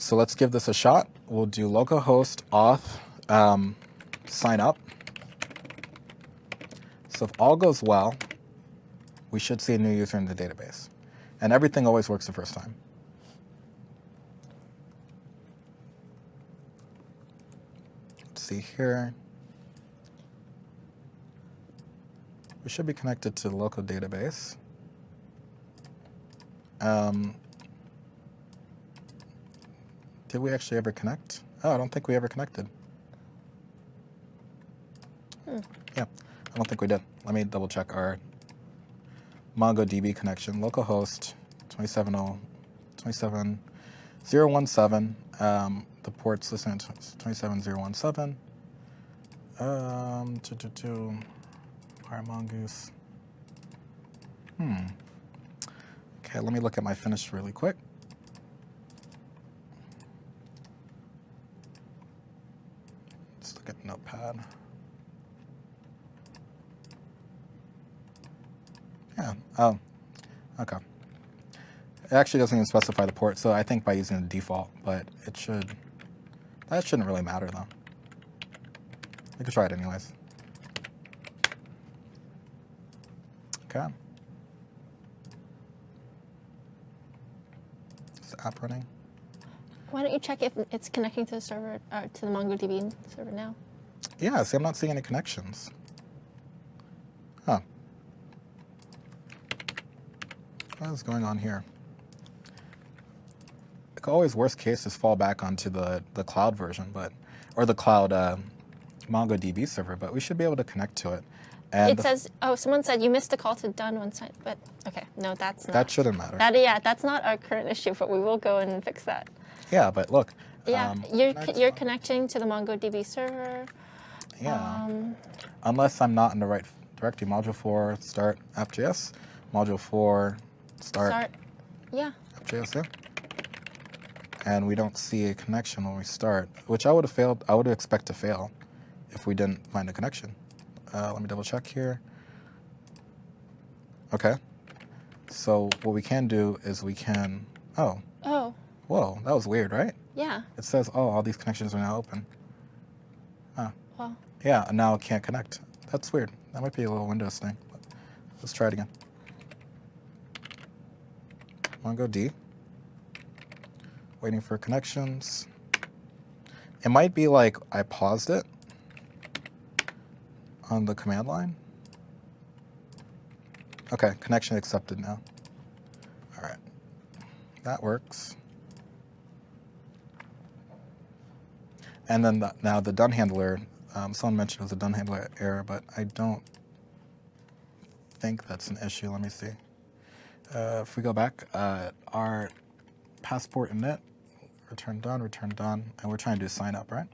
So let's give this a shot. We'll do localhost auth sign up. So if all goes well, we should see a new user in the database. And everything always works the first time. Let's see here. We should be connected to the local database. Did we actually ever connect? Oh, I don't think we ever connected. Yeah, I don't think we did. Let me double check our MongoDB connection. Localhost 27017. The port's listening to 27017. Fire Mongoose. Okay, let me look at my finish really quick. Let's look at Notepad. Yeah, oh, okay. It actually doesn't even specify the port, so I think by using the default, but it should, that shouldn't really matter though. We could try it anyways. Okay. Is the app running? Why don't you check if it's connecting to the server, to the MongoDB server now? Yeah, see, I'm not seeing any connections. Huh. What is going on here? Like always, worst case is fall back onto the cloud version, but or the cloud MongoDB server, but we should be able to connect to it. And it says, oh, someone said you missed a call to done one site, but okay, no, that's not. That shouldn't matter. Yeah, that's not our current issue, but we will go and fix that. Yeah, but look. Yeah, you're connecting to the MongoDB server. Yeah. Unless I'm not in the right directory. Module 4 start app.js. Module 4 start. Yeah. App.js, yeah. And we don't see a connection when we start, which I would have failed. I would expect to fail if we didn't find a connection. Let me double check here. Okay. So what we can do is we can, oh. Whoa, that was weird, right? Yeah. It says, oh, all these connections are now open. Huh. Well. Yeah, and now it can't connect. That's weird. That might be a little Windows thing. Let's try it again. MongoD. Waiting for connections. It might be like I paused it on the command line. Okay, connection accepted now. All right, that works. And then now the done handler, someone mentioned it was a done handler error, but I don't think that's an issue. Let me see. If we go back, our passport init, return done, and we're trying to do sign up, right?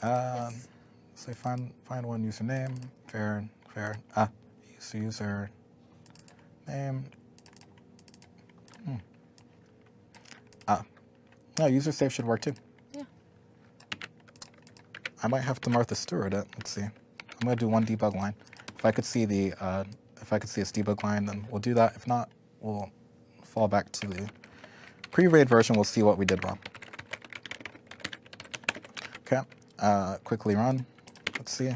Yes. So find one username, fair, user name. No, user save should work too. Yeah. I might have to Martha Stewart it. Let's see. I'm gonna do one debug line. If I could see the, if I could see this debug line, then we'll do that. If not, we'll fall back to the pre-raid version. We'll see what we did wrong. Okay. Quickly run. Let's see.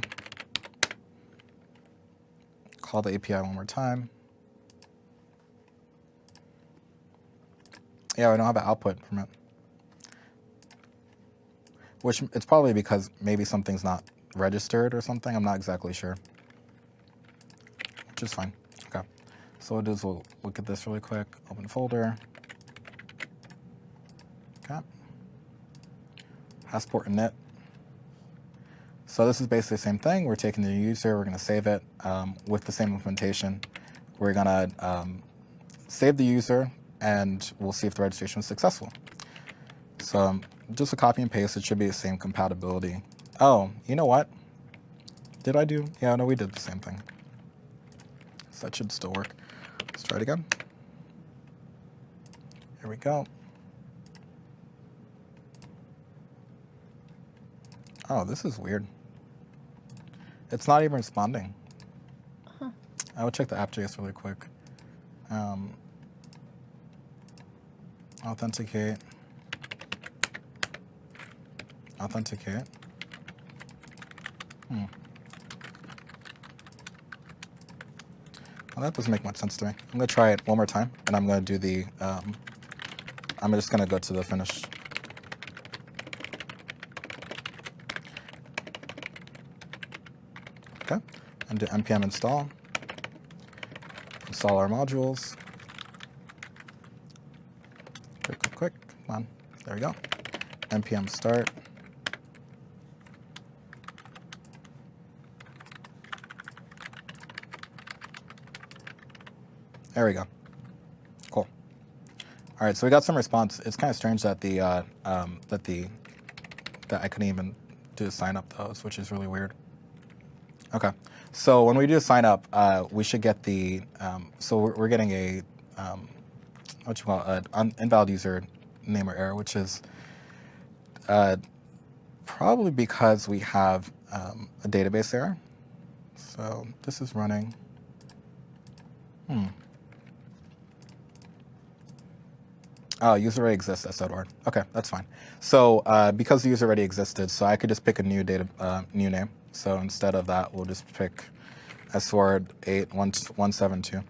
Call the API one more time. Yeah, we don't have an output from it. Which it's probably because maybe something's not registered or something. I'm not exactly sure. Which is fine. Okay. So what we'll do is we'll look at this really quick. Open folder. Okay. Passport init. So this is basically the same thing. We're taking the user, we're going to save it with the same implementation. We're going to save the user, and we'll see if the registration was successful. So just a copy and paste. It should be the same compatibility. Oh, you know what? Did I do? Yeah, no, we did the same thing. So that should still work. Let's try it again. Here we go. Oh, this is weird. It's not even responding. Huh. I will check the app.js really quick. Authenticate. authenticate. Well, that doesn't make much sense to me. I'm going to try it one more time, and I'm going to do the, I'm just going to go to the finish. Okay, and do npm install our modules. Quick, come on, there we go. npm start. There we go. Cool. All right, so we got some response. It's kind of strange that that I couldn't even do a sign up those, which is really weird. Okay, so when we do a sign up, we should get the so we're getting a what you call an invalid user name or error, which is probably because we have a database error. So this is running. Oh, user already exists, s.word. Okay, that's fine. So because the user already existed, so I could just pick a new new name. So instead of that, we'll just pick s.word 8172.